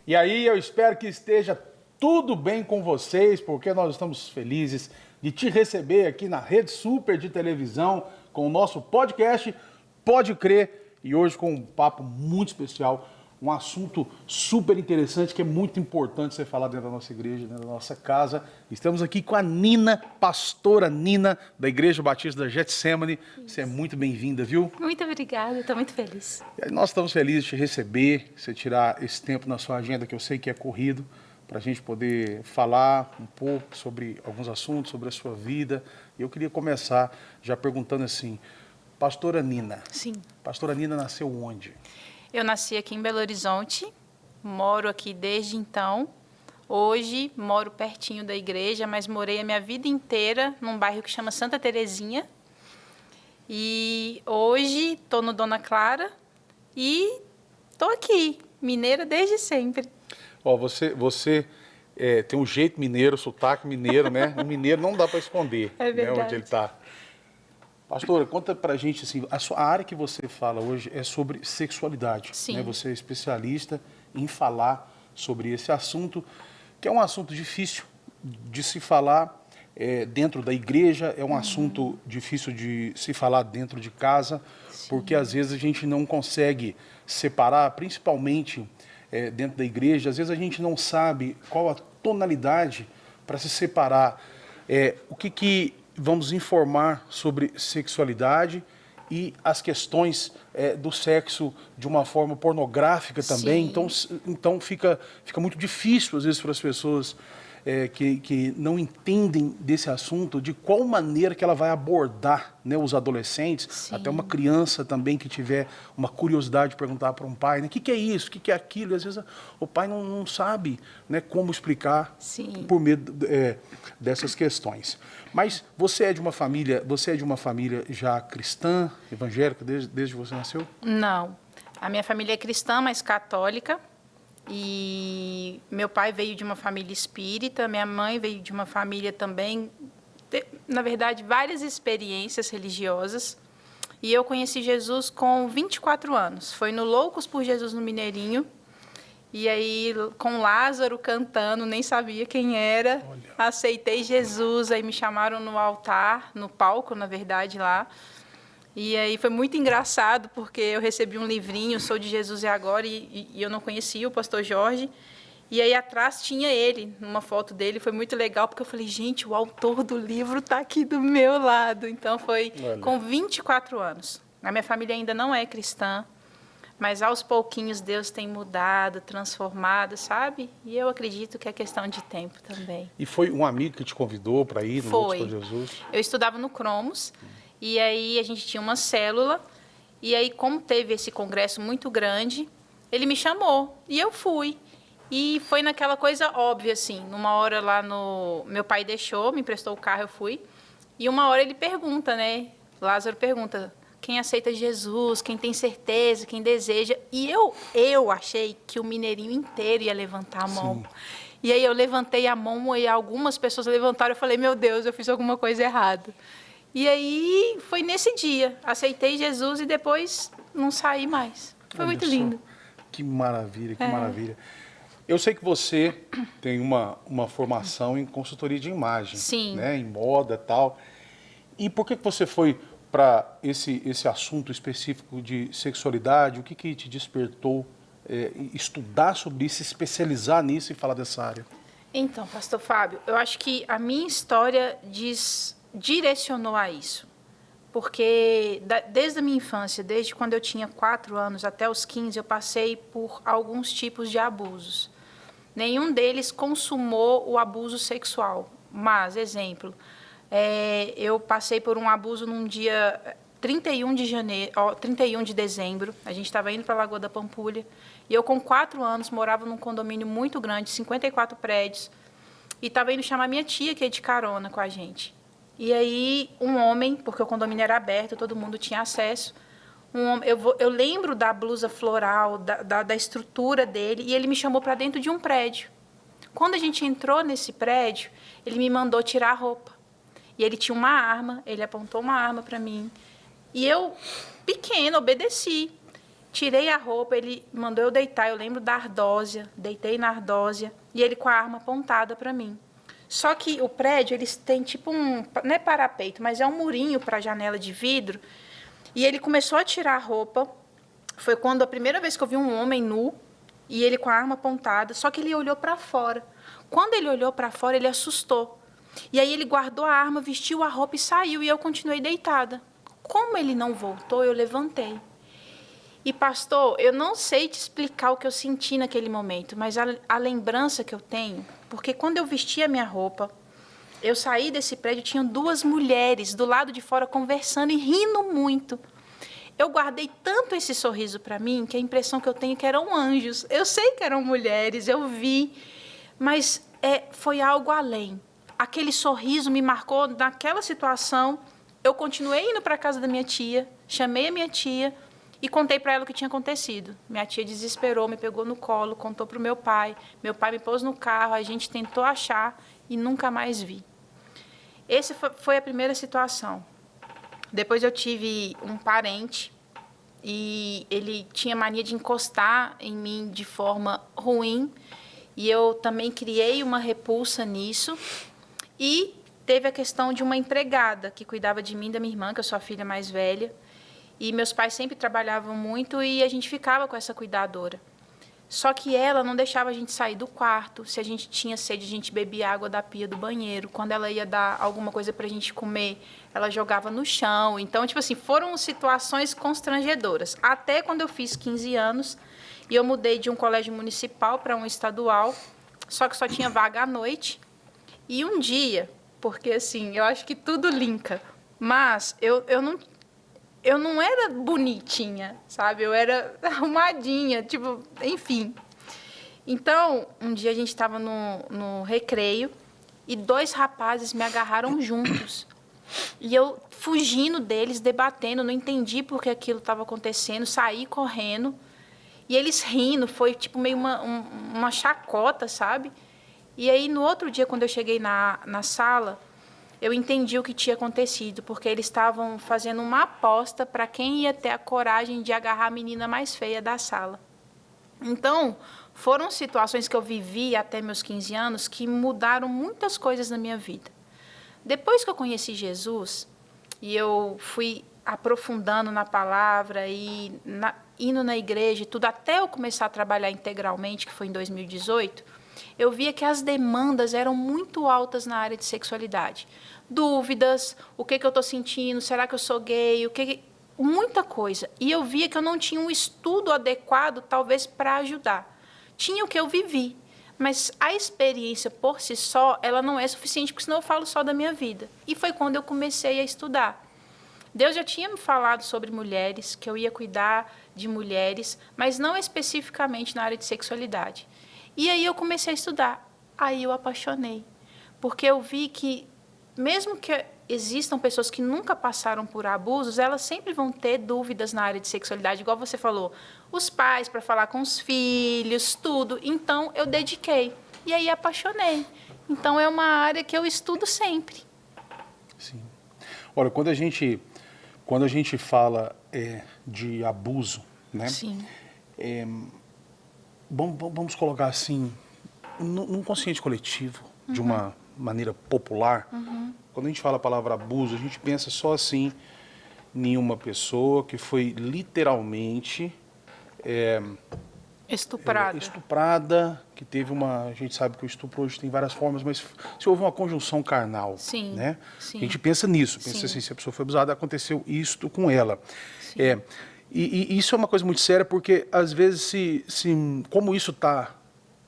E aí eu espero que esteja tudo bem com vocês, porque nós estamos felizes de te receber aqui na Rede Super de televisão com o nosso podcast Pode Crer, e hoje com um papo muito especial, um assunto super interessante que é muito importante você falar dentro da nossa igreja, dentro da nossa casa. Estamos aqui com a Nina, pastora Nina, da Igreja Batista da Getsemane. Você é muito bem-vinda, viu? Muito obrigada, estou muito feliz. Nós estamos felizes de te receber, você tirar esse tempo na sua agenda, que eu sei que é corrido, para a gente poder falar um pouco sobre alguns assuntos, sobre a sua vida. E eu queria começar já perguntando assim, pastora Nina. Sim. Pastora Nina nasceu onde? Eu nasci aqui em Belo Horizonte, moro aqui desde então. Hoje moro pertinho da igreja, mas morei a minha vida inteira num bairro que chama Santa Terezinha. E hoje estou no Dona Clara e estou aqui, mineira desde sempre. Ó, você tem um jeito mineiro, sotaque mineiro, né? O mineiro não dá para esconder, É verdade. Né, onde ele está. Pastora, conta pra gente, assim, a área que você fala hoje é sobre sexualidade. Sim. Né? Você é especialista em falar sobre esse assunto, que é um assunto difícil de se falar dentro da igreja, é um assunto difícil de se falar dentro de casa, porque às vezes a gente não consegue separar, principalmente dentro da igreja, às vezes a gente não sabe qual a tonalidade para se separar. O que vamos informar sobre sexualidade e as questões do sexo de uma forma pornográfica também. Então fica muito difícil, às vezes, para as pessoas que não entendem desse assunto, de qual maneira que ela vai abordar, né, os adolescentes. Sim. Até uma criança também que tiver uma curiosidade de perguntar para um pai, né, o que é isso, o que é aquilo, e às vezes o pai não sabe, né, como explicar. Sim. Por meio dessas questões. Mas você é de uma família já cristã, evangélica, desde que você nasceu? Não, a minha família é cristã, mas católica. E meu pai veio de uma família espírita, minha mãe veio de uma família também, na verdade, várias experiências religiosas. E eu conheci Jesus com 24 anos. Foi no Loucos por Jesus no Mineirinho. E aí, com Lázaro cantando, nem sabia quem era. Olha. Aceitei Jesus, aí me chamaram no altar, no palco, na verdade, lá. E aí foi muito engraçado, porque eu recebi um livrinho, Sou de Jesus e Agora, e eu não conhecia o pastor Jorge. E aí atrás tinha ele, uma foto dele, foi muito legal, porque eu falei, gente, o autor do livro está aqui do meu lado. Então foi com 24 anos. A minha família ainda não é cristã, mas aos pouquinhos Deus tem mudado, transformado, sabe? E eu acredito que é questão de tempo também. E foi um amigo que te convidou para ir no Loucos por Jesus? Eu estudava no Cromos, e aí a gente tinha uma célula, e aí como teve esse congresso muito grande, ele me chamou, e eu fui. E foi naquela coisa óbvia, assim, numa hora lá no... Meu pai deixou, me emprestou o carro, eu fui, e uma hora ele pergunta, né? Lázaro pergunta, quem aceita Jesus, quem tem certeza, quem deseja. E eu achei que o Mineirinho inteiro ia levantar a mão. Sim. E aí eu levantei a mão e algumas pessoas levantaram, eu falei, meu Deus, eu fiz alguma coisa errada. E aí foi nesse dia, aceitei Jesus e depois não saí mais. Foi muito lindo. Que maravilha, que maravilha. Eu sei que você tem uma formação em consultoria de imagem. Sim. Né, em moda e tal. E por que você foi para esse assunto específico de sexualidade? O que te despertou estudar sobre isso, se especializar nisso e falar dessa área? Então, pastor Fábio, eu acho que a minha história direcionou a isso. Porque desde a minha infância, desde quando eu tinha 4 anos até os 15, eu passei por alguns tipos de abusos. Nenhum deles consumou o abuso sexual. Mas, exemplo, eu passei por um abuso num dia 31 de dezembro. A gente estava indo para a Lagoa da Pampulha. E eu, com 4 anos, morava num condomínio muito grande, 54 prédios. E estava indo chamar minha tia, que é de carona com a gente. E aí, um homem, porque o condomínio era aberto, todo mundo tinha acesso. Eu lembro da blusa floral, da estrutura dele, e ele me chamou para dentro de um prédio. Quando a gente entrou nesse prédio, ele me mandou tirar a roupa. E ele tinha uma arma, ele apontou uma arma para mim. E eu, pequena, obedeci. Tirei a roupa, ele mandou eu deitar. Eu lembro da ardósia, deitei na ardósia e ele com a arma apontada para mim. Só que o prédio, eles têm tipo não é parapeito, mas é um murinho para janela de vidro. E ele começou a tirar a roupa. Foi quando a primeira vez que eu vi um homem nu e ele com a arma apontada, só que ele olhou para fora. Quando ele olhou para fora, ele assustou. E aí ele guardou a arma, vestiu a roupa e saiu, e eu continuei deitada. Como ele não voltou, eu levantei. E, pastor, eu não sei te explicar o que eu senti naquele momento, mas a lembrança que eu tenho, porque quando eu vesti a minha roupa, eu saí desse prédio, tinham 2 mulheres do lado de fora conversando e rindo muito. Eu guardei tanto esse sorriso para mim, que a impressão que eu tenho é que eram anjos. Eu sei que eram mulheres, eu vi, mas foi algo além. Aquele sorriso me marcou naquela situação. Eu continuei indo para a casa da minha tia, chamei a minha tia e contei para ela o que tinha acontecido. Minha tia desesperou, me pegou no colo, contou para o meu pai. Meu pai me pôs no carro, a gente tentou achar e nunca mais vi. Essa foi a primeira situação. Depois eu tive um parente e ele tinha mania de encostar em mim de forma ruim e eu também criei uma repulsa nisso. E teve a questão de uma empregada que cuidava de mim e da minha irmã, que eu sou a filha mais velha. E meus pais sempre trabalhavam muito e a gente ficava com essa cuidadora. Só que ela não deixava a gente sair do quarto. Se a gente tinha sede, a gente bebia água da pia do banheiro. Quando ela ia dar alguma coisa para a gente comer, ela jogava no chão. Então, tipo assim, foram situações constrangedoras. Até quando eu fiz 15 anos e eu mudei de um colégio municipal para um estadual, só que só tinha vaga à noite. E um dia, porque assim, eu acho que tudo linka, mas eu não era bonitinha, sabe? Eu era arrumadinha, tipo, enfim. Então, um dia a gente estava no recreio e 2 rapazes me agarraram juntos. E eu fugindo deles, debatendo, não entendi por que aquilo estava acontecendo, saí correndo. E eles rindo, foi tipo meio uma chacota, sabe? E aí, no outro dia, quando eu cheguei na sala, eu entendi o que tinha acontecido, porque eles estavam fazendo uma aposta para quem ia ter a coragem de agarrar a menina mais feia da sala. Então, foram situações que eu vivi até meus 15 anos que mudaram muitas coisas na minha vida. Depois que eu conheci Jesus, e eu fui aprofundando na palavra e indo na igreja e tudo, até eu começar a trabalhar integralmente, que foi em 2018, eu via que as demandas eram muito altas na área de sexualidade. Dúvidas, o que eu estou sentindo, será que eu sou gay, muita coisa. E eu via que eu não tinha um estudo adequado, talvez, para ajudar. Tinha o que eu vivi, mas a experiência por si só, ela não é suficiente, porque senão eu falo só da minha vida. E foi quando eu comecei a estudar. Deus já tinha me falado sobre mulheres, que eu ia cuidar de mulheres, mas não especificamente na área de sexualidade. E aí eu comecei a estudar. Aí eu apaixonei. Porque eu vi que, mesmo que existam pessoas que nunca passaram por abusos, elas sempre vão ter dúvidas na área de sexualidade, igual você falou. Os pais, para falar com os filhos, tudo. Então, eu dediquei. E aí apaixonei. Então, é uma área que eu estudo sempre. Sim. Olha, quando a gente fala de abuso, né? Sim. Vamos colocar assim, num consciente coletivo, de uma maneira popular, quando a gente fala a palavra abuso, a gente pensa só assim em uma pessoa que foi literalmente estuprada, que teve a gente sabe que o estupro hoje tem várias formas, mas se houve uma conjunção carnal, Sim, né? sim. A gente pensa nisso, pensa Sim. assim, se a pessoa foi abusada, aconteceu isto com ela. Sim. E isso é uma coisa muito séria, porque às vezes, como isso está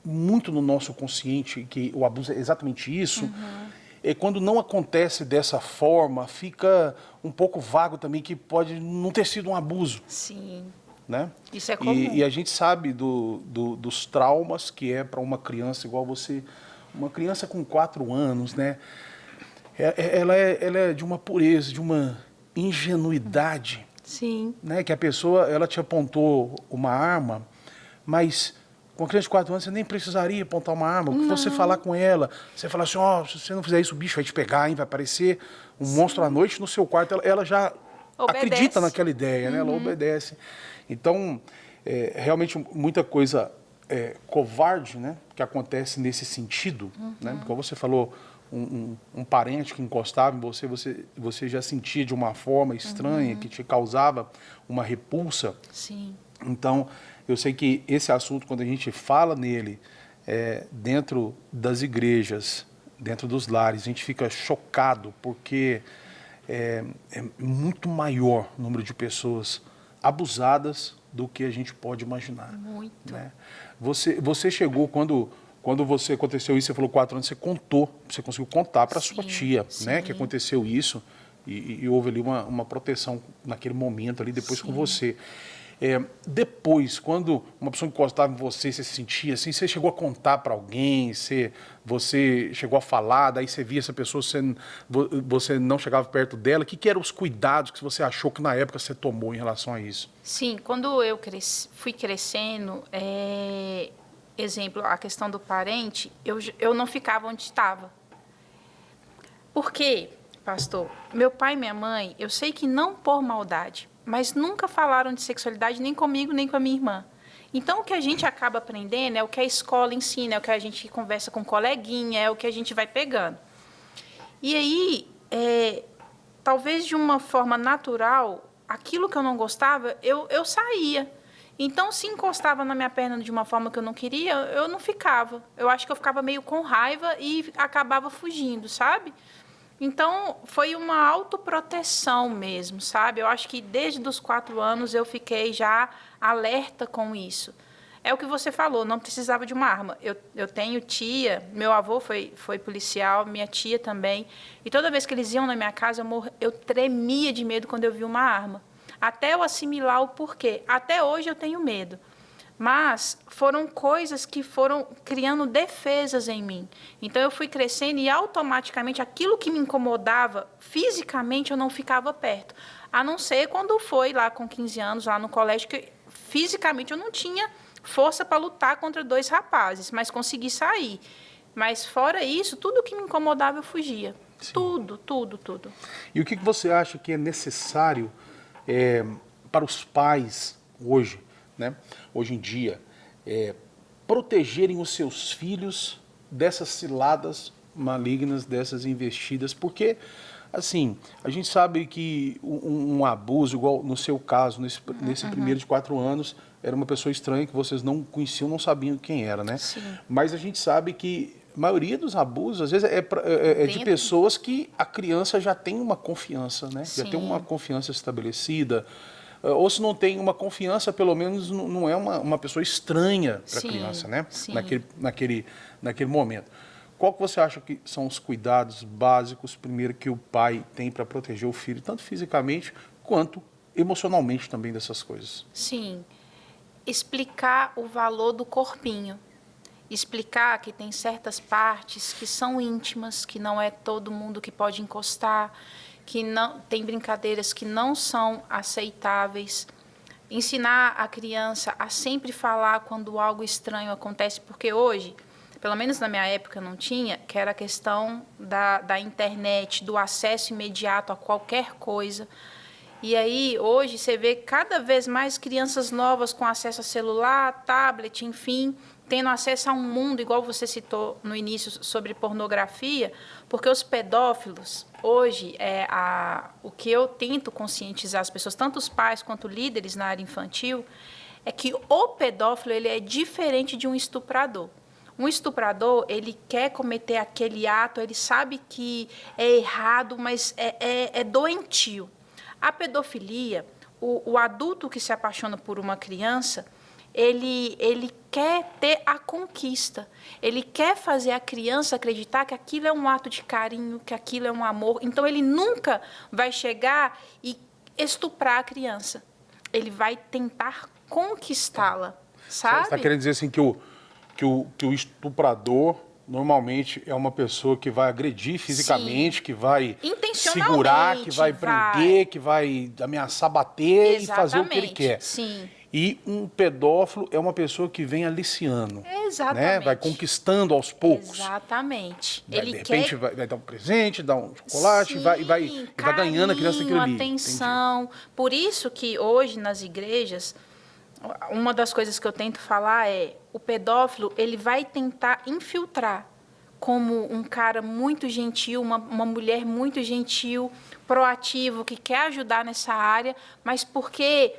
muito no nosso consciente, que o abuso é exatamente isso, quando não acontece dessa forma, fica um pouco vago também, que pode não ter sido um abuso. Sim. Né? Isso é comum. E a gente sabe dos traumas que é para uma criança igual você, uma criança com 4 anos, né? Ela é de uma pureza, de uma ingenuidade. Sim. Né? Que a pessoa, ela te apontou uma arma, mas com uma criança de 4 anos você nem precisaria apontar uma arma. Porque você falar com ela, você falar assim, se você não fizer isso, o bicho vai te pegar, hein? Vai aparecer um monstro à noite no seu quarto, ela já acredita naquela ideia, né? Ela obedece. Então, realmente muita coisa covarde, né, que acontece nesse sentido, né? Como você falou, um parente que encostava em você já sentia de uma forma estranha, que te causava uma repulsa. Sim. Então, eu sei que esse assunto, quando a gente fala nele, dentro das igrejas, dentro dos lares, a gente fica chocado, porque é muito maior o número de pessoas abusadas do que a gente pode imaginar. Muito. Né? Você chegou, quando você aconteceu isso, você falou 4 anos, você conseguiu contar para sua tia, né, que aconteceu isso, e houve ali uma proteção naquele momento ali, depois com você. Depois, quando uma pessoa encostava em você, você se sentia assim, você chegou a contar para alguém, você chegou a falar, daí você via essa pessoa, você não chegava perto dela, o que eram os cuidados que você achou que na época você tomou em relação a isso? Sim, quando eu fui crescendo, exemplo, a questão do parente, eu não ficava onde estava. Por quê, pastor? Meu pai e minha mãe, eu sei que não por maldade, mas nunca falaram de sexualidade nem comigo, nem com a minha irmã. Então, o que a gente acaba aprendendo é o que a escola ensina, é o que a gente conversa com coleguinha, é o que a gente vai pegando. E aí, talvez de uma forma natural, aquilo que eu não gostava, eu saía. Então, se encostava na minha perna de uma forma que eu não queria, eu não ficava. Eu acho que eu ficava meio com raiva e acabava fugindo, sabe? Então, foi uma autoproteção mesmo, sabe? Eu acho que desde os 4 anos eu fiquei já alerta com isso. É o que você falou, não precisava de uma arma. Eu tenho tia, meu avô foi policial, minha tia também. E toda vez que eles iam na minha casa, eu tremia de medo quando eu via uma arma. Até eu assimilar o porquê. Até hoje eu tenho medo. Mas foram coisas que foram criando defesas em mim. Então, eu fui crescendo e, automaticamente, aquilo que me incomodava, fisicamente, eu não ficava perto. A não ser quando foi lá com 15 anos, lá no colégio, que fisicamente eu não tinha força para lutar contra 2 rapazes, mas consegui sair. Mas, fora isso, tudo que me incomodava, eu fugia. Sim. Tudo. E o que você acha que é necessário para os pais hoje, né, hoje em dia, protegerem os seus filhos dessas ciladas malignas, dessas investidas? Porque, assim, a gente sabe que um abuso, igual no seu caso, nesse primeiro de 4 anos, era uma pessoa estranha que vocês não conheciam, não sabiam quem era, né? Sim. Mas a gente sabe que a maioria dos abusos, às vezes, é de pessoas que a criança já tem uma confiança, né? Sim. Já tem uma confiança estabelecida. Ou se não tem uma confiança, pelo menos não é uma pessoa estranha para a criança, né? Sim. Naquele momento. Qual que você acha que são os cuidados básicos, primeiro, que o pai tem para proteger o filho, tanto fisicamente quanto emocionalmente também dessas coisas? Sim. Explicar o valor do corpinho. Explicar que tem certas partes que são íntimas, que não é todo mundo que pode encostar, que não tem brincadeiras que não são aceitáveis. Ensinar a criança a sempre falar quando algo estranho acontece, porque hoje, pelo menos na minha época não tinha, que era a questão da internet, do acesso imediato a qualquer coisa. E aí, hoje, você vê cada vez mais crianças novas com acesso a celular, tablet, enfim, tendo acesso a um mundo, igual você citou no início, sobre pornografia, porque os pedófilos, hoje, o que eu tento conscientizar as pessoas, tanto os pais quanto líderes na área infantil, é que o pedófilo ele é diferente de um estuprador. Um estuprador, ele quer cometer aquele ato, ele sabe que é errado, mas é doentio. A pedofilia, o adulto que se apaixona por uma criança, ele quer ter a conquista. Ele quer fazer a criança acreditar que aquilo é um ato de carinho, que aquilo é um amor. Então, ele nunca vai chegar e estuprar a criança. Ele vai tentar conquistá-la, sabe? Você está querendo dizer assim que o estuprador normalmente é uma pessoa que vai agredir fisicamente, que vai segurar, que vai prender, que vai ameaçar bater e fazer o que ele quer. Sim. E um pedófilo é uma pessoa que vem aliciando. Exatamente. Né? Vai conquistando aos poucos. Exatamente. De repente vai dar um presente, dar um chocolate, Sim, vai ganhando a criança daquilo ali. atenção. Entendi. Por isso que hoje nas igrejas, uma das coisas que eu tento falar é, o pedófilo, ele vai tentar infiltrar como um cara muito gentil, uma mulher muito gentil, proativo, que quer ajudar nessa área, mas porque,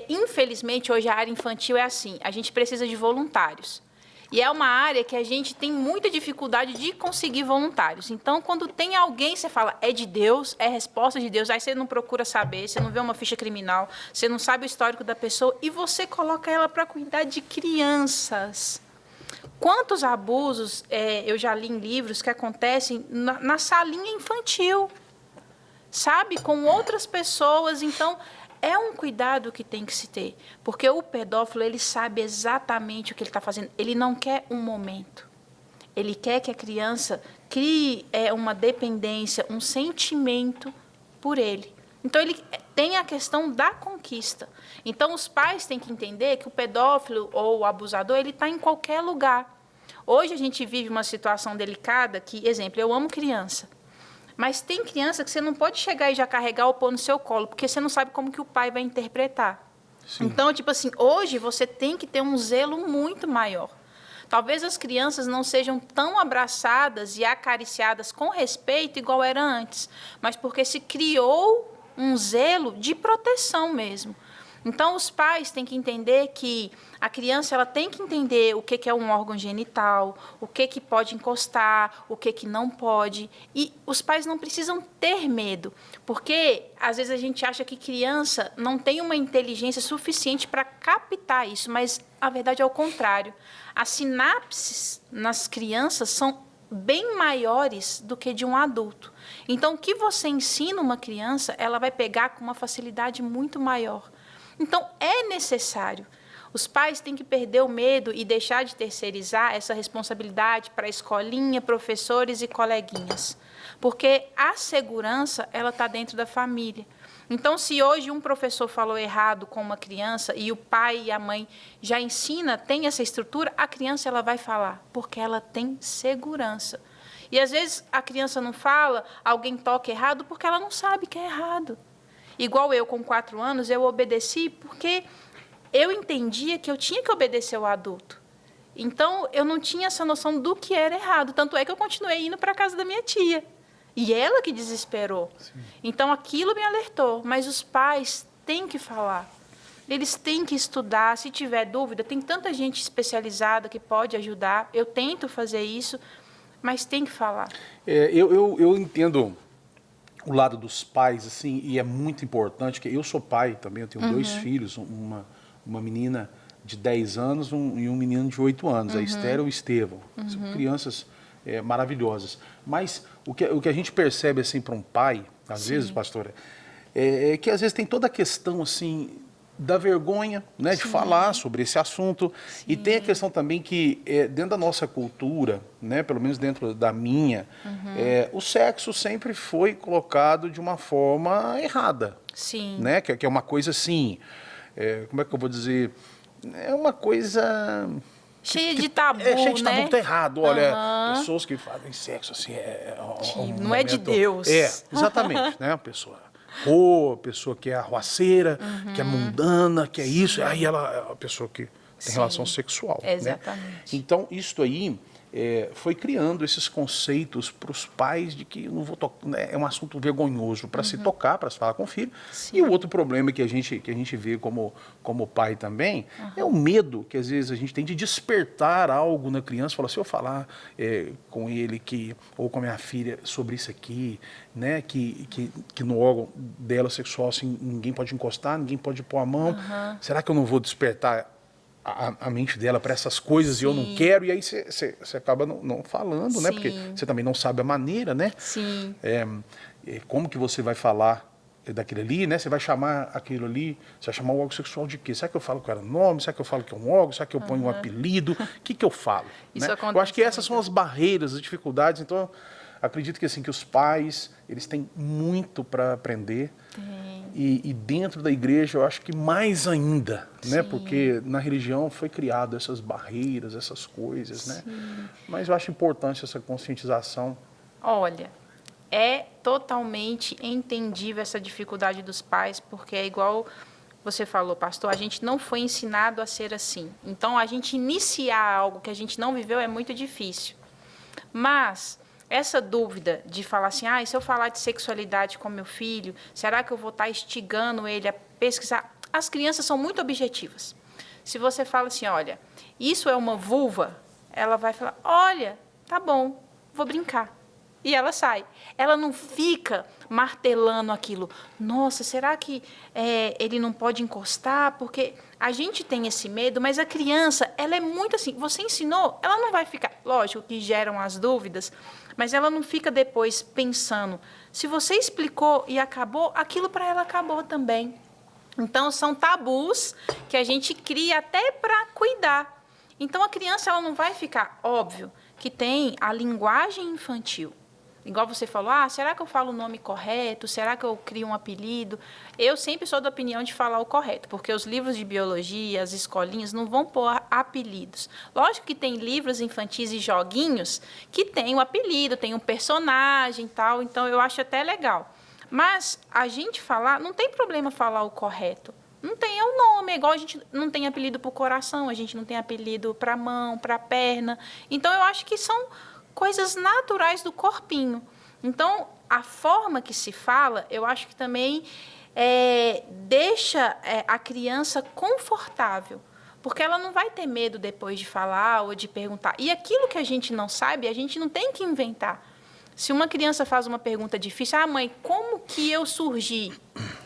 infelizmente, hoje a área infantil é assim, a gente precisa de voluntários. E é uma área que a gente tem muita dificuldade de conseguir voluntários. Então, quando tem alguém, você fala, é de Deus, é resposta de Deus. Aí você não procura saber, você não vê uma ficha criminal, você não sabe o histórico da pessoa e você coloca ela para cuidar de crianças. Quantos abusos eu já li em livros que acontecem na salinha infantil, sabe? Com outras pessoas. Então, é um cuidado que tem que se ter, porque o pedófilo, ele sabe exatamente o que ele está fazendo. Ele não quer um momento. Ele quer que a criança crie uma dependência, um sentimento por ele. Então, ele tem a questão da conquista. Então, os pais têm que entender que o pedófilo ou o abusador, ele está em qualquer lugar. Hoje, a gente vive uma situação delicada que, exemplo, eu amo criança. Mas tem criança que você não pode chegar e já carregar ou pôr no seu colo, porque você não sabe como que o pai vai interpretar. Sim. Então, tipo assim, hoje você tem que ter um zelo muito maior. Talvez as crianças não sejam tão abraçadas e acariciadas com respeito igual era antes, mas porque se criou um zelo de proteção mesmo. Então, os pais têm que entender que a criança ela tem que entender o que é um órgão genital, o que pode encostar, o que não pode. E os pais não precisam ter medo, porque, às vezes, a gente acha que criança não tem uma inteligência suficiente para captar isso, mas a verdade é o contrário. As sinapses nas crianças são bem maiores do que de um adulto. Então, o que você ensina uma criança, ela vai pegar com uma facilidade muito maior. Então, é necessário. Os pais têm que perder o medo e deixar de terceirizar essa responsabilidade para a escolinha, professores e coleguinhas. Porque a segurança, ela está dentro da família. Então, se hoje um professor falou errado com uma criança e o pai e a mãe já ensina, tem essa estrutura, a criança ela vai falar, porque ela tem segurança. E, às vezes, a criança não fala, alguém toca errado, porque ela não sabe que é errado. Igual eu, com 4 anos, eu obedeci porque eu entendia que eu tinha que obedecer ao adulto. Então, eu não tinha essa noção do que era errado. Tanto é que eu continuei indo para a casa da minha tia. E ela que desesperou. Sim. Então, aquilo me alertou. Mas os pais têm que falar. Eles têm que estudar. Se tiver dúvida, tem tanta gente especializada que pode ajudar. Eu tento fazer isso, mas tem que falar. Eu entendo o lado dos pais, assim, e é muito importante, que eu sou pai também, eu tenho 2 filhos, uma menina de 10 anos e um menino de 8 anos, a Esther e o Estevão. São crianças maravilhosas. Mas o que a gente percebe, assim, para um pai, às vezes, pastora, é que às vezes tem toda a questão, assim, da vergonha, né, de falar sobre esse assunto. Sim. E tem a questão também que, dentro da nossa cultura, né, pelo menos dentro da minha, o sexo sempre foi colocado de uma forma errada. Sim. Né, que é uma coisa assim, como é que eu vou dizer, é uma coisa... Cheia de tabu, cheia de tabu, né? Tá errado. Olha, pessoas que fazem sexo assim... não é de Deus. Exatamente, né, a pessoa que é arruaceira, que é mundana, que é isso, aí a pessoa que tem relação sexual. Exatamente. Né? Então, isso aí foi criando esses conceitos para os pais de que não vou é um assunto vergonhoso para se tocar, para se falar com o filho. Sim. E o outro problema que a gente vê como pai também é o medo que às vezes a gente tem de despertar algo na criança, falar, se eu falar com ele ou com a minha filha sobre isso aqui, né, que no órgão dela sexual assim, ninguém pode encostar, ninguém pode pôr a mão, será que eu não vou despertar a mente dela para essas coisas? Sim. E eu não quero, e aí você acaba não falando, sim, né? Porque você também não sabe a maneira, né? Sim. Como que você vai falar daquilo ali, né? Você vai chamar aquilo ali, você vai chamar o órgão sexual de quê? Será que eu falo que era nome? Será que eu falo que é um órgão? Será que eu ponho um apelido? O que eu falo? Isso né? acontece. Eu acho que essas são as barreiras, as dificuldades. Então, acredito que, assim, que os pais, eles têm muito para aprender. E dentro da igreja eu acho que mais ainda, né? Porque na religião foi criado essas barreiras, essas coisas, né? Mas eu acho importante essa conscientização. Olha, é totalmente entendível essa dificuldade dos pais, porque é igual você falou, pastor, a gente não foi ensinado a ser assim. Então, a gente iniciar algo que a gente não viveu é muito difícil. Mas essa dúvida de falar assim, e se eu falar de sexualidade com meu filho, será que eu vou estar instigando ele a pesquisar? As crianças são muito objetivas. Se você fala assim, olha, isso é uma vulva, ela vai falar, olha, tá bom, vou brincar. E ela sai. Ela não fica martelando aquilo. Nossa, será que ele não pode encostar? Porque a gente tem esse medo, mas a criança, ela é muito assim. Você ensinou, ela não vai ficar. Lógico que geram as dúvidas, mas ela não fica depois pensando. Se você explicou e acabou, aquilo para ela acabou também. Então, são tabus que a gente cria até para cuidar. Então, a criança ela não vai ficar, óbvio, que tem a linguagem infantil. Igual você falou, será que eu falo o nome correto? Será que eu crio um apelido? Eu sempre sou da opinião de falar o correto, porque os livros de biologia, as escolinhas, não vão pôr apelidos. Lógico que tem livros infantis e joguinhos que tem um apelido, tem um personagem e tal, então eu acho até legal. Mas a gente falar, não tem problema falar o correto. Não tem, é o nome, é igual a gente não tem apelido para o coração, a gente não tem apelido para a mão, para a perna. Então, eu acho que são coisas naturais do corpinho. Então, a forma que se fala, eu acho que também deixa a criança confortável, porque ela não vai ter medo depois de falar ou de perguntar. E aquilo que a gente não sabe, a gente não tem que inventar. Se uma criança faz uma pergunta difícil, mãe, como que eu surgi?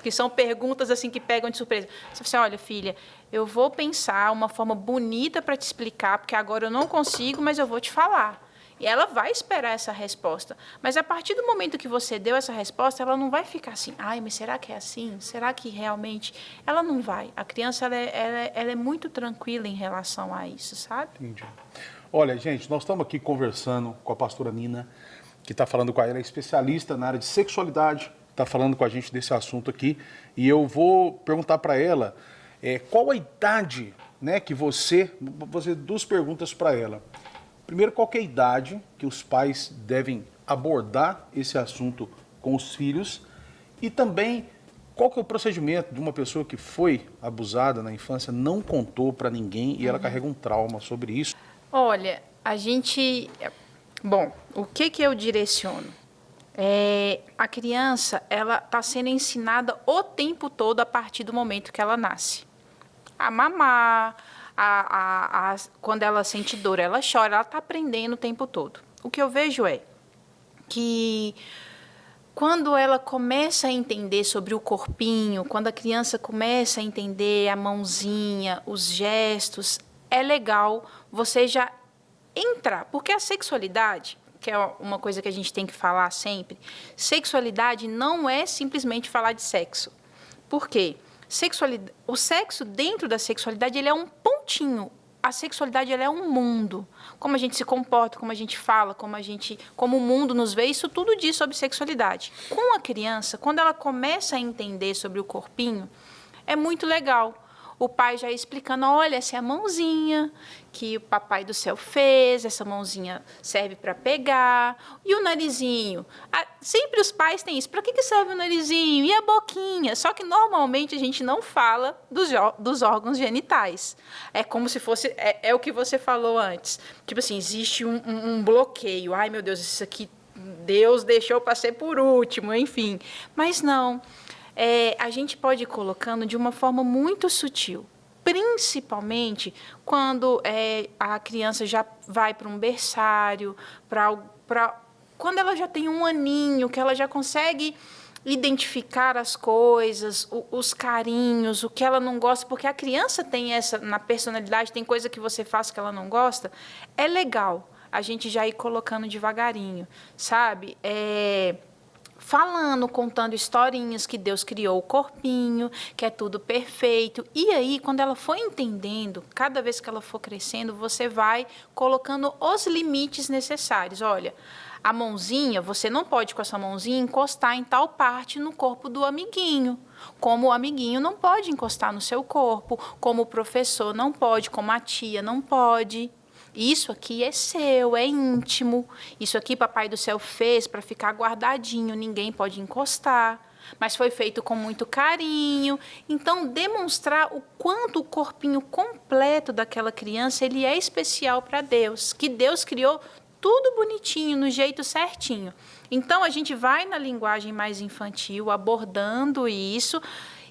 Que são perguntas assim que pegam de surpresa. Você fala assim, olha, filha, eu vou pensar uma forma bonita para te explicar, porque agora eu não consigo, mas eu vou te falar. E ela vai esperar essa resposta. Mas a partir do momento que você deu essa resposta, ela não vai ficar assim, mas será que é assim? Será que realmente? Ela não vai. A criança ela é muito tranquila em relação a isso, sabe? Entendi. Olha, gente, nós estamos aqui conversando com a pastora Nina, que está falando com ela, é especialista na área de sexualidade, está falando com a gente desse assunto aqui. E eu vou perguntar para ela qual a idade, né, que vou fazer duas perguntas para ela. Primeiro, qual que é a idade que os pais devem abordar esse assunto com os filhos? E também, qual que é o procedimento de uma pessoa que foi abusada na infância, não contou para ninguém e ela carrega um trauma sobre isso? Olha, a gente... Bom, o que eu direciono? A criança, ela está sendo ensinada o tempo todo a partir do momento que ela nasce. A mamar, quando ela sente dor, ela chora, ela está aprendendo o tempo todo. O que eu vejo é que quando ela começa a entender sobre o corpinho, quando a criança começa a entender a mãozinha, os gestos, é legal você já entrar, porque a sexualidade, que é uma coisa que a gente tem que falar sempre, sexualidade não é simplesmente falar de sexo. Por quê? O sexo dentro da sexualidade ele é um pontinho. A sexualidade ela é um mundo. Como a gente se comporta, como a gente fala, como o mundo nos vê, isso tudo diz sobre sexualidade. Com a criança, quando ela começa a entender sobre o corpinho, é muito legal. O pai já explicando, olha, essa é a mãozinha que o papai do céu fez, essa mãozinha serve para pegar. E o narizinho? Sempre os pais têm isso. Para que serve o narizinho? E a boquinha? Só que normalmente a gente não fala dos órgãos genitais. É como se fosse... É o que você falou antes. Tipo assim, existe um bloqueio. Ai, meu Deus, isso aqui Deus deixou para ser por último, enfim. Mas não... a gente pode ir colocando de uma forma muito sutil, principalmente quando a criança já vai para um berçário, quando ela já tem 1 aninho, que ela já consegue identificar as coisas, os carinhos, o que ela não gosta, porque a criança tem na personalidade, tem coisa que você faz que ela não gosta, é legal a gente já ir colocando devagarinho, sabe? Falando, contando historinhas que Deus criou o corpinho, que é tudo perfeito. E aí, quando ela for entendendo, cada vez que ela for crescendo, você vai colocando os limites necessários. Olha, A mãozinha, você não pode com essa mãozinha encostar em tal parte no corpo do amiguinho. Como o amiguinho não pode encostar no seu corpo, como o professor não pode, como a tia não pode. Isso aqui é seu, é íntimo. Isso aqui Papai do Céu fez para ficar guardadinho, ninguém pode encostar. Mas foi feito com muito carinho. Então, demonstrar o quanto o corpinho completo daquela criança ele é especial para Deus, que Deus criou tudo bonitinho, no jeito certinho. Então, a gente vai na linguagem mais infantil, abordando isso,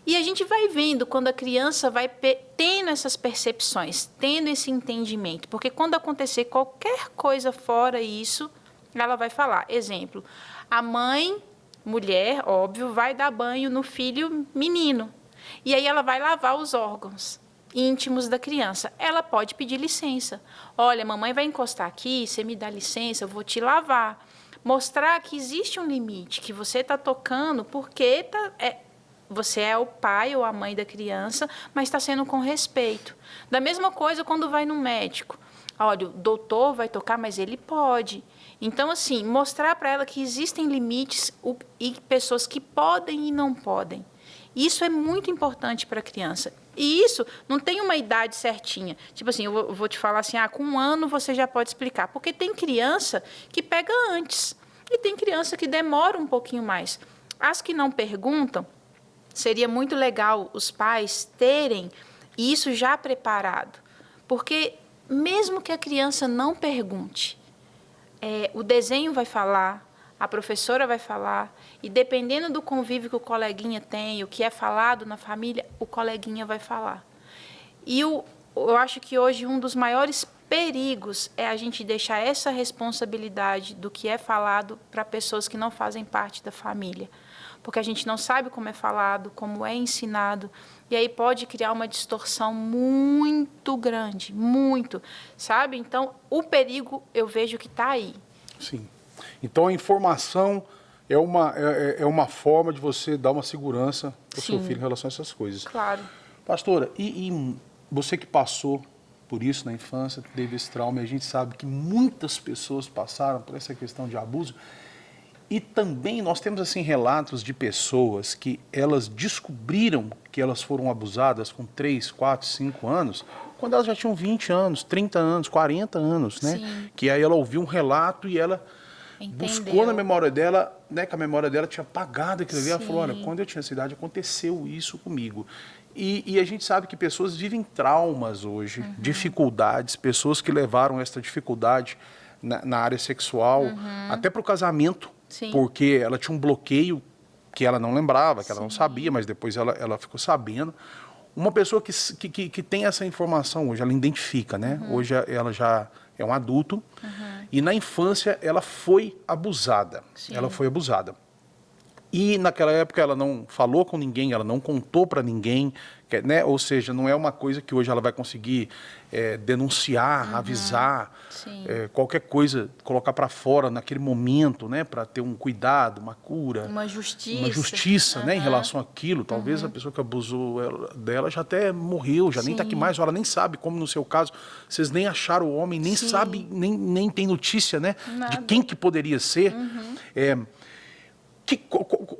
e a gente vai vendo quando a criança vai tendo essas percepções, tendo esse entendimento. Porque quando acontecer qualquer coisa fora isso, ela vai falar. Exemplo, a mãe, mulher, óbvio, vai dar banho no filho menino. E aí ela vai lavar os órgãos íntimos da criança. Ela pode pedir licença. Olha, mamãe vai encostar aqui, você me dá licença, eu vou te lavar. Mostrar que existe um limite, que você está tocando porque você é o pai ou a mãe da criança, mas está sendo com respeito. Da mesma coisa quando vai no médico. Olha, o doutor vai tocar, mas ele pode. Então, assim, mostrar para ela que existem limites e pessoas que podem e não podem. Isso é muito importante para a criança. E isso não tem uma idade certinha. Tipo assim, eu vou te falar assim, com 1 ano você já pode explicar. Porque tem criança que pega antes e tem criança que demora um pouquinho mais. As que não perguntam, seria muito legal os pais terem isso já preparado. Porque mesmo que a criança não pergunte, o desenho vai falar, a professora vai falar, e dependendo do convívio que o coleguinha tem, o que é falado na família, o coleguinha vai falar. E eu acho que hoje um dos maiores perigos é a gente deixar essa responsabilidade do que é falado para pessoas que não fazem parte da família. Porque a gente não sabe como é falado, como é ensinado, e aí pode criar uma distorção muito grande, muito, sabe? Então, o perigo eu vejo que está aí. Sim. Então, a informação é uma forma de você dar uma segurança para o seu filho em relação a essas coisas. Claro. Pastora, e você que passou por isso na infância, teve esse trauma, e a gente sabe que muitas pessoas passaram por essa questão de abuso. E também nós temos assim relatos de pessoas que elas descobriram que elas foram abusadas com 3, 4, 5 anos, quando elas já tinham 20 anos, 30 anos, 40 anos, né? Sim. Que aí ela ouviu um relato e ela buscou na memória dela, né, que a memória dela tinha apagado aquilo ali. Ela falou, olha, quando eu tinha essa idade aconteceu isso comigo. E a gente sabe que pessoas vivem traumas hoje, dificuldades, pessoas que levaram essa dificuldade na área sexual, até para o casamento. Sim. Porque ela tinha um bloqueio que ela não lembrava, que ela não sabia, mas depois ela ficou sabendo. Uma pessoa que tem essa informação hoje, ela identifica, né? Hoje ela já é um adulto e na infância ela foi abusada. Sim. Ela foi abusada. E naquela época ela não falou com ninguém, ela não contou para ninguém, né? Ou seja, não é uma coisa que hoje ela vai conseguir denunciar, avisar, qualquer coisa, colocar para fora naquele momento, né? Para ter um cuidado, uma cura. Uma justiça. Uma justiça, né? Em relação àquilo. Talvez a pessoa que abusou dela já até morreu, já nem está aqui mais, ou ela nem sabe, como no seu caso, vocês nem acharam o homem, nem sabem, nem tem notícia, né? Nada. De quem que poderia ser.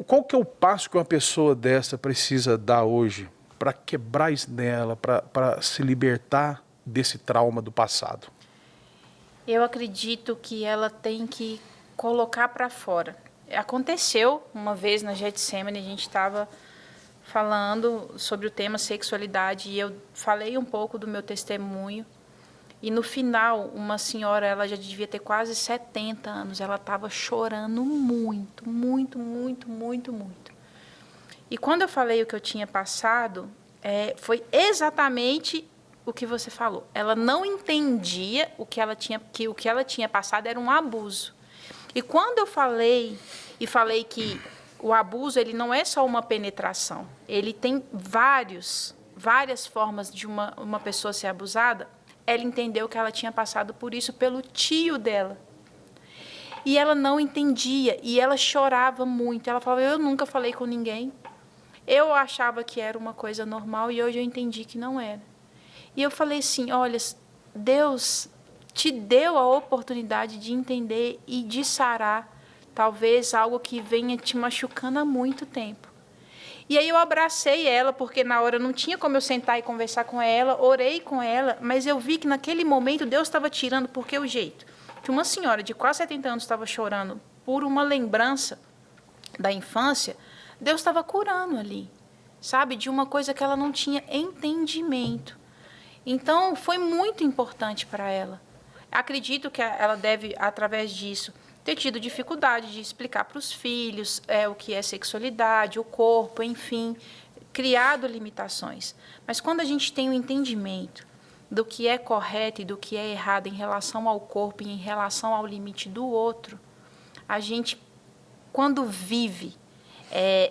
Qual que é o passo que uma pessoa dessa precisa dar hoje para quebrar isso nela, para se libertar desse trauma do passado? Eu acredito que ela tem que colocar para fora. Aconteceu uma vez na Getsemane, a gente estava falando sobre o tema sexualidade e eu falei um pouco do meu testemunho. E no final, uma senhora, ela já devia ter quase 70 anos, ela estava chorando muito, muito, muito, muito, muito. E quando eu falei o que eu tinha passado, foi exatamente o que você falou. Ela não entendia que o que ela tinha passado era um abuso. E quando eu falei que o abuso ele não é só uma penetração, ele tem várias formas de uma pessoa ser abusada, ela entendeu que ela tinha passado por isso pelo tio dela. E ela não entendia, e ela chorava muito. Ela falava, eu nunca falei com ninguém. Eu achava que era uma coisa normal e hoje eu entendi que não era. E eu falei assim, olha, Deus te deu a oportunidade de entender e de sarar talvez algo que venha te machucando há muito tempo. E aí eu abracei ela, porque na hora não tinha como eu sentar e conversar com ela, orei com ela, mas eu vi que naquele momento Deus estava tirando, porque o jeito que uma senhora de quase 70 anos estava chorando por uma lembrança da infância, Deus estava curando ali, sabe, de uma coisa que ela não tinha entendimento. Então, foi muito importante para ela. Acredito que ela deve, através disso, ter tido dificuldade de explicar para os filhos o que é sexualidade, o corpo, enfim, criado limitações. Mas quando a gente tem o entendimento do que é correto e do que é errado em relação ao corpo e em relação ao limite do outro, a gente, quando vive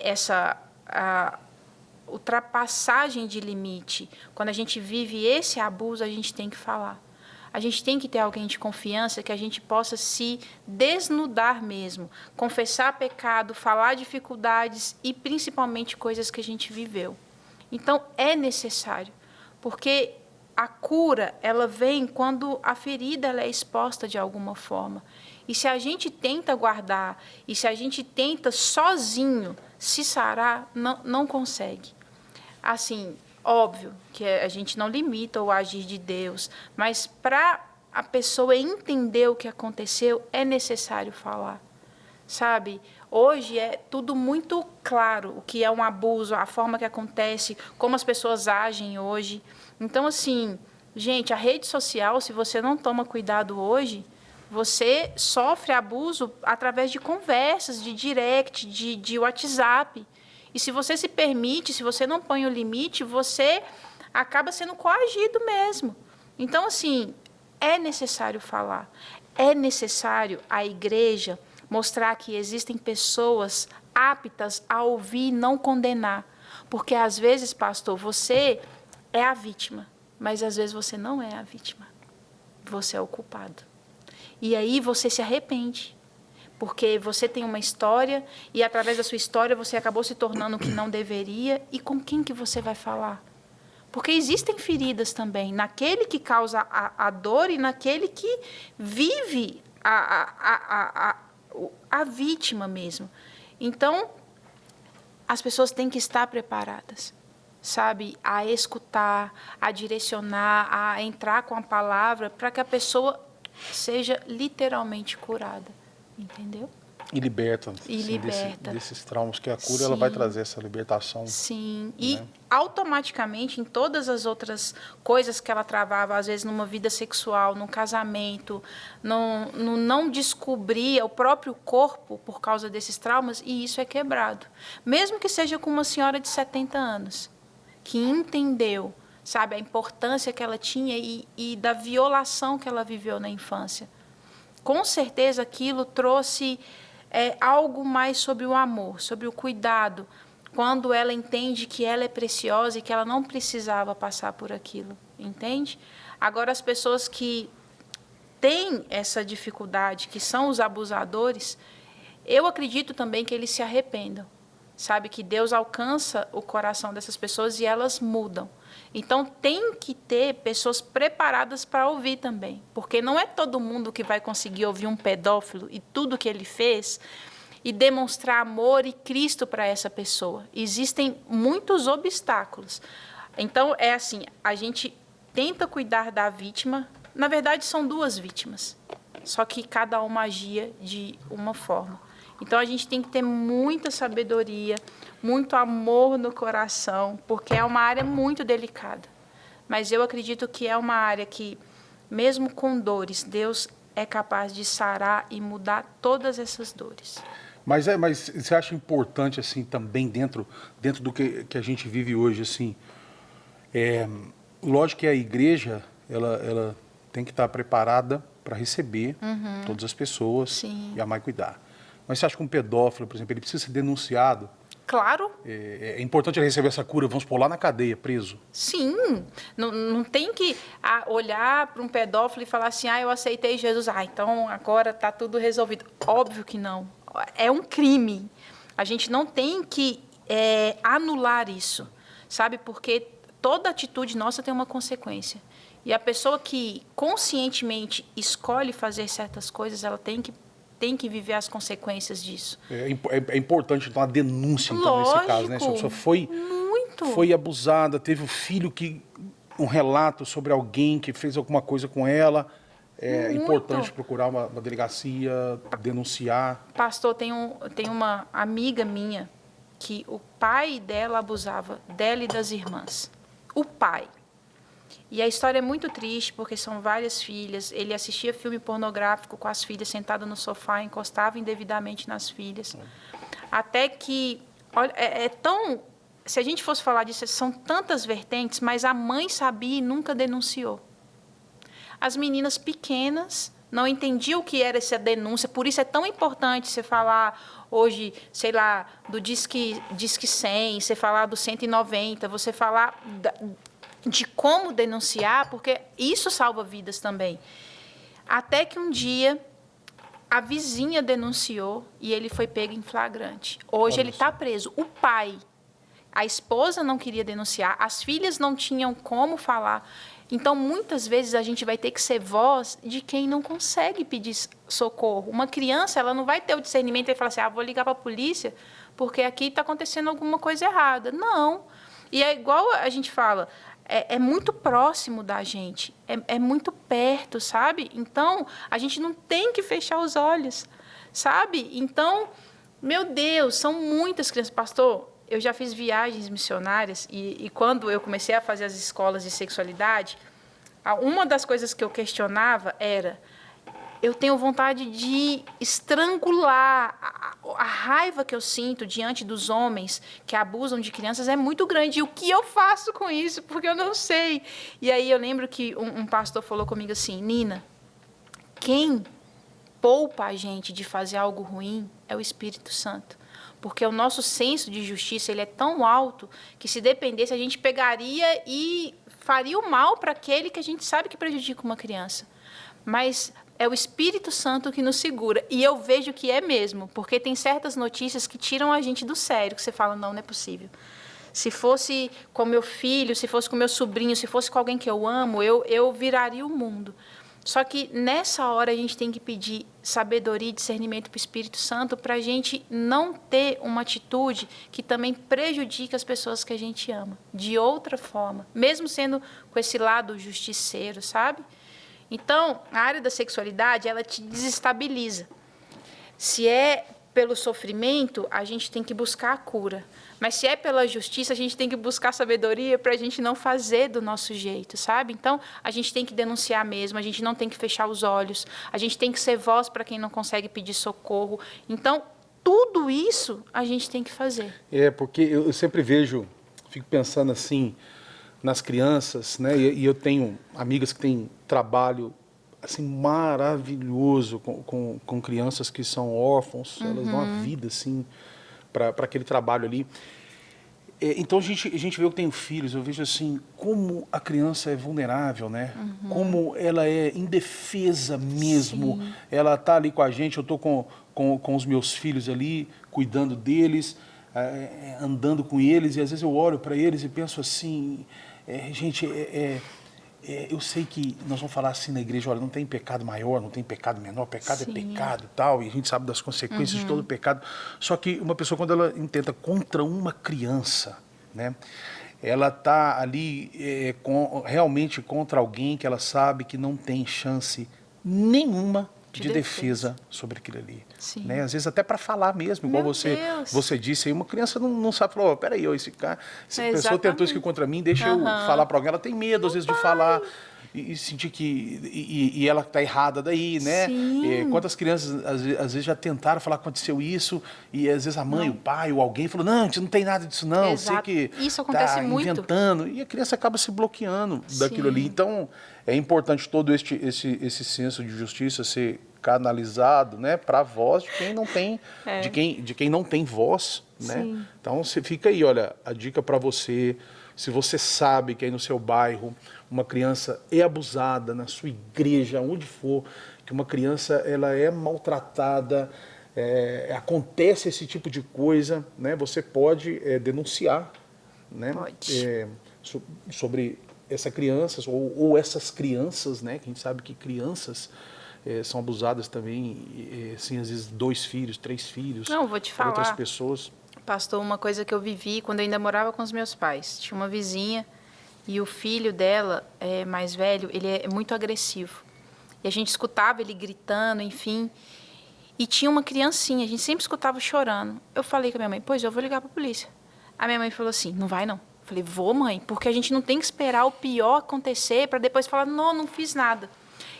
essa ultrapassagem de limite, quando a gente vive esse abuso, a gente tem que falar. A gente tem que ter alguém de confiança que a gente possa se desnudar mesmo, confessar pecado, falar dificuldades e principalmente coisas que a gente viveu. Então, é necessário, porque a cura, ela vem quando a ferida ela é exposta de alguma forma. E se a gente tenta guardar, e se a gente tenta sozinho se sarar, não consegue. Assim, óbvio que a gente não limita o agir de Deus, mas para a pessoa entender o que aconteceu, é necessário falar, sabe? Hoje é tudo muito claro, o que é um abuso, a forma que acontece, como as pessoas agem hoje. Então, assim, gente, a rede social, se você não toma cuidado hoje, você sofre abuso através de conversas, de direct, de WhatsApp. E se você se permite, se você não põe o limite, você acaba sendo coagido mesmo. Então, assim, é necessário falar. É necessário a igreja mostrar que existem pessoas aptas a ouvir e não condenar. Porque, às vezes, pastor, você é a vítima, mas, às vezes, você não é a vítima. Você é o culpado. E aí você se arrepende. Porque você tem uma história e, através da sua história, você acabou se tornando o que não deveria. E com quem que você vai falar? Porque existem feridas também, naquele que causa a dor e naquele que vive a vítima mesmo. Então, as pessoas têm que estar preparadas, sabe? A escutar, a direcionar, a entrar com a palavra para que a pessoa seja literalmente curada. Entendeu? E liberta. E assim, liberta. Desses traumas, que a cura Sim. ela vai trazer essa libertação. Sim. E automaticamente, em todas as outras coisas que ela travava, às vezes numa vida sexual, num casamento, no não descobrir o próprio corpo por causa desses traumas, e isso é quebrado. Mesmo que seja com uma senhora de 70 anos, que entendeu, sabe, a importância que ela tinha e da violação que ela viveu na infância. Com certeza aquilo trouxe algo mais sobre o amor, sobre o cuidado, quando ela entende que ela é preciosa e que ela não precisava passar por aquilo, entende? Agora, as pessoas que têm essa dificuldade, que são os abusadores, eu acredito também que eles se arrependam, sabe? Que Deus alcança o coração dessas pessoas e elas mudam. Então, tem que ter pessoas preparadas para ouvir também, porque não é todo mundo que vai conseguir ouvir um pedófilo e tudo que ele fez e demonstrar amor e Cristo para essa pessoa. Existem muitos obstáculos. Então, é assim, a gente tenta cuidar da vítima. Na verdade, são duas vítimas, só que cada uma agia de uma forma. Então, a gente tem que ter muita sabedoria, muito amor no coração, porque é uma área muito delicada. Mas eu acredito que é uma área que, mesmo com dores, Deus é capaz de sarar e mudar todas essas dores. Mas você acha importante, assim, também dentro do que a gente vive hoje, assim, lógico que a igreja, ela tem que estar preparada para receber todas as pessoas. Sim. E amar e cuidar. Mas você acha que um pedófilo, por exemplo, ele precisa ser denunciado? Claro. É importante ele receber essa cura, vamos pôr lá na cadeia, preso? Sim. Não tem que olhar para um pedófilo e falar assim, eu aceitei Jesus, então agora está tudo resolvido. Óbvio que não. É um crime. A gente não tem que anular isso, sabe? Porque toda atitude nossa tem uma consequência. E a pessoa que conscientemente escolhe fazer certas coisas, ela tem que viver as consequências disso. É importante, então, a denúncia, então, nesse caso, né? Se a pessoa foi abusada, teve um filho um relato sobre alguém que fez alguma coisa com ela, é importante procurar uma delegacia, denunciar. Pastor, tem uma amiga minha que o pai dela abusava dela e das irmãs. O pai. E a história é muito triste, porque são várias filhas. Ele assistia filme pornográfico com as filhas, sentado no sofá, encostava indevidamente nas filhas. Até que... Olha, tão... Se a gente fosse falar disso, são tantas vertentes, mas a mãe sabia e nunca denunciou. As meninas pequenas não entendiam o que era essa denúncia, por isso é tão importante você falar hoje, sei lá, do Disque 100, você falar do 190, você falar de como denunciar, porque isso salva vidas também. Até que um dia a vizinha denunciou e ele foi pego em flagrante. Hoje ele está preso. O pai, a esposa não queria denunciar, as filhas não tinham como falar. Então, muitas vezes, a gente vai ter que ser voz de quem não consegue pedir socorro. Uma criança, ela não vai ter o discernimento e falar assim, vou ligar para a polícia porque aqui está acontecendo alguma coisa errada. Não. E é igual a gente fala, é muito próximo da gente, é muito perto, sabe? Então, a gente não tem que fechar os olhos, sabe? Então, meu Deus, são muitas crianças. Pastor, eu já fiz viagens missionárias e quando eu comecei a fazer as escolas de sexualidade, uma das coisas que eu questionava era, eu tenho vontade de estrangular, a raiva que eu sinto diante dos homens que abusam de crianças é muito grande. E o que eu faço com isso? Porque eu não sei. E aí eu lembro que um pastor falou comigo assim, Nina, quem poupa a gente de fazer algo ruim é o Espírito Santo. Porque o nosso senso de justiça ele é tão alto que, se dependesse, a gente pegaria e faria o mal para aquele que a gente sabe que prejudica uma criança. Mas é o Espírito Santo que nos segura. E eu vejo que é mesmo, porque tem certas notícias que tiram a gente do sério, que você fala, não é possível. Se fosse com meu filho, se fosse com meu sobrinho, se fosse com alguém que eu amo, eu viraria o mundo. Só que nessa hora a gente tem que pedir sabedoria e discernimento para o Espírito Santo para a gente não ter uma atitude que também prejudique as pessoas que a gente ama, de outra forma, mesmo sendo com esse lado justiceiro, sabe? Então, a área da sexualidade, ela te desestabiliza. Se é pelo sofrimento, a gente tem que buscar a cura. Mas se é pela justiça, a gente tem que buscar sabedoria para a gente não fazer do nosso jeito, sabe? Então, a gente tem que denunciar mesmo, a gente não tem que fechar os olhos, a gente tem que ser voz para quem não consegue pedir socorro. Então, tudo isso a gente tem que fazer. Porque eu sempre vejo, fico pensando assim, nas crianças, né? E eu tenho amigas que têm trabalho assim maravilhoso com crianças que são órfãos, elas dão a vida assim para aquele trabalho ali. Então a gente vê que tem filhos, eu vejo assim como a criança é vulnerável, né? Como ela é indefesa mesmo. Sim. Ela tá ali com a gente, eu tô com os meus filhos ali, cuidando deles, andando com eles, e às vezes eu olho para eles e penso assim, eu sei que nós vamos falar assim na igreja, olha, não tem pecado maior, não tem pecado menor, pecado Sim. é pecado e tal, e a gente sabe das consequências de todo pecado. Só que uma pessoa, quando ela intenta contra uma criança, né, ela está ali realmente contra alguém que ela sabe que não tem chance nenhuma de defesa sobre aquilo ali. Né? Às vezes até para falar mesmo, igual você disse, aí uma criança não sabe, falou, peraí, essa pessoa tentou isso aqui contra mim, deixa eu falar para alguém, ela tem medo às vezes de falar e sentir que ela está errada daí, né? Quantas crianças às vezes já tentaram falar que aconteceu isso e às vezes a mãe, o pai ou alguém falou, não, não tem nada disso não, sei que isso acontece muito. Inventando, e a criança acaba se bloqueando daquilo ali. Então, é importante todo esse senso de justiça ser canalizado, né, para a voz de quem não tem, de quem não tem voz, né? Então, você fica aí, olha, a dica para você, se você sabe que aí no seu bairro uma criança é abusada, na sua igreja, onde for, que uma criança ela é maltratada, acontece esse tipo de coisa, né? Você pode denunciar, né? Pode. Sobre essa criança, ou essas crianças, né? Que a gente sabe que crianças são abusadas também, assim, às vezes 2 filhos, 3 filhos. Não, vou te falar. Outras pessoas. Pastor, uma coisa que eu vivi quando eu ainda morava com os meus pais. Tinha uma vizinha e o filho dela, mais velho, ele é muito agressivo. E a gente escutava ele gritando, enfim. E tinha uma criancinha, a gente sempre escutava chorando. Eu falei com a minha mãe, pois eu vou ligar para a polícia. A minha mãe falou assim, não vai não. Eu falei, vou mãe, porque a gente não tem que esperar o pior acontecer para depois falar, não fiz nada.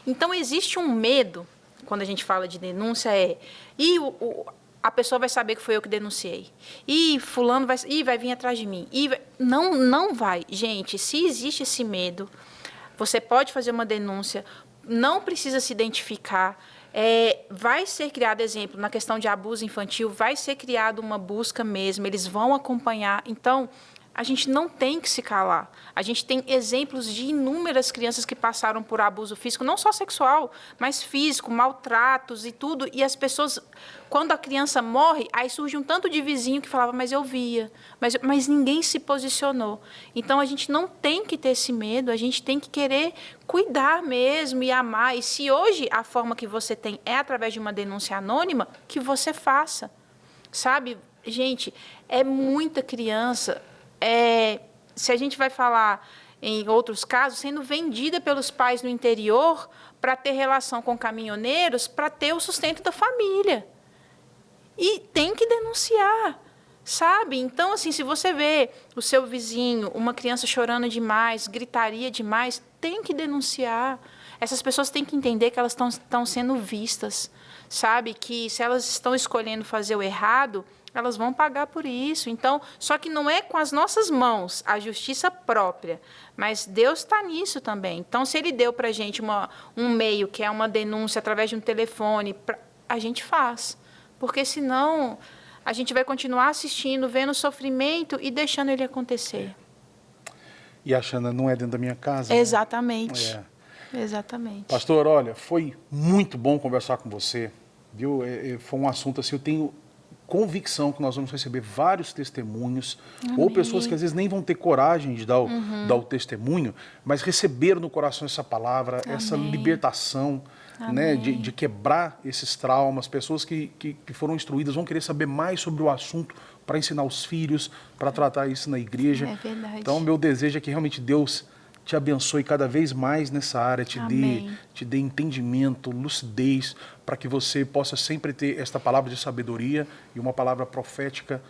Então existe um medo, quando a gente fala de denúncia, a pessoa vai saber que foi eu que denunciei. E fulano vai vir atrás de mim. Não vai. Gente, se existe esse medo, você pode fazer uma denúncia, não precisa se identificar. Vai ser criado, exemplo, na questão de abuso infantil, vai ser criada uma busca mesmo, eles vão acompanhar. Então, a gente não tem que se calar. A gente tem exemplos de inúmeras crianças que passaram por abuso físico, não só sexual, mas físico, maltratos e tudo. E as pessoas, quando a criança morre, aí surge um tanto de vizinho que falava, mas eu via, mas ninguém se posicionou. Então, a gente não tem que ter esse medo, a gente tem que querer cuidar mesmo e amar. E se hoje a forma que você tem é através de uma denúncia anônima, que você faça. Sabe, gente, é muita criança... se a gente vai falar em outros casos, sendo vendida pelos pais no interior para ter relação com caminhoneiros, para ter o sustento da família. E tem que denunciar, sabe? Então, assim, se você vê o seu vizinho, uma criança chorando demais, gritaria demais, tem que denunciar. Essas pessoas têm que entender que elas estão sendo vistas, sabe? Que se elas estão escolhendo fazer o errado, elas vão pagar por isso. Então, só que não é com as nossas mãos, a justiça própria, mas Deus está nisso também. Então, se Ele deu para a gente um meio, que é uma denúncia através de um telefone, a gente faz. Porque senão a gente vai continuar assistindo, vendo o sofrimento e deixando ele acontecer. E achando, não é dentro da minha casa. Exatamente. Né? Exatamente. Pastor, olha, foi muito bom conversar com você. Viu? Foi um assunto assim, eu tenho convicção que nós vamos receber vários testemunhos, Amém. Ou pessoas que às vezes nem vão ter coragem de dar o testemunho, mas receberam no coração essa palavra, Amém. Essa libertação, né, de quebrar esses traumas. Pessoas que foram instruídas vão querer saber mais sobre o assunto para ensinar os filhos, para tratar isso na igreja. É verdade. Então, meu desejo é que realmente Deus te abençoe cada vez mais nessa área, te dê entendimento, lucidez, para que você possa sempre ter esta palavra de sabedoria e uma palavra profética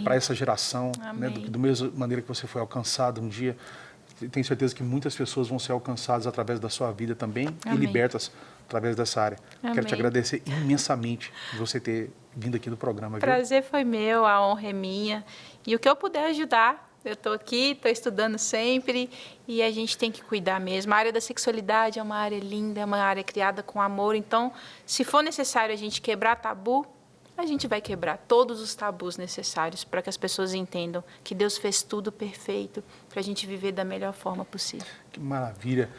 para essa geração, né, da mesma maneira que você foi alcançado um dia. Tenho certeza que muitas pessoas vão ser alcançadas através da sua vida também e libertas através dessa área. Quero te agradecer imensamente por você ter vindo aqui no programa. O prazer foi meu, a honra é minha. E o que eu puder ajudar, eu estou aqui, estou estudando sempre e a gente tem que cuidar mesmo. A área da sexualidade é uma área linda, é uma área criada com amor. Então, se for necessário a gente quebrar tabu, a gente vai quebrar todos os tabus necessários para que as pessoas entendam que Deus fez tudo perfeito para a gente viver da melhor forma possível. Que maravilha.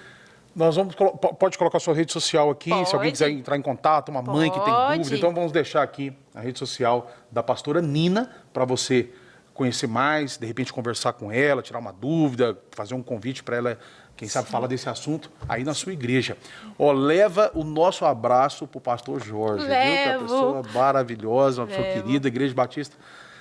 Nós pode colocar a sua rede social aqui, pode. Se alguém quiser entrar em contato, uma mãe que tem dúvida. Então, vamos deixar aqui a rede social da pastora Nina para você conhecer mais, de repente conversar com ela, tirar uma dúvida, fazer um convite para ela, quem sabe, falar desse assunto aí na sua igreja. Leva o nosso abraço para o pastor Jorge, viu? Que é uma pessoa maravilhosa, uma pessoa querida, Igreja Batista.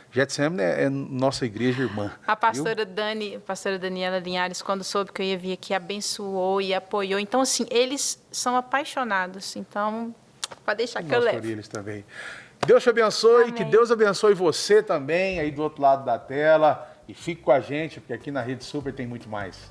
Getsemane é nossa igreja irmã. A pastora Daniela Linhares, quando soube que eu ia vir aqui, abençoou e apoiou. Então, assim, eles são apaixonados. Então, pode deixar que eu levo. Eles também. Deus te abençoe, Amém. Que Deus abençoe você também, aí do outro lado da tela. E fique com a gente, porque aqui na Rede Super tem muito mais.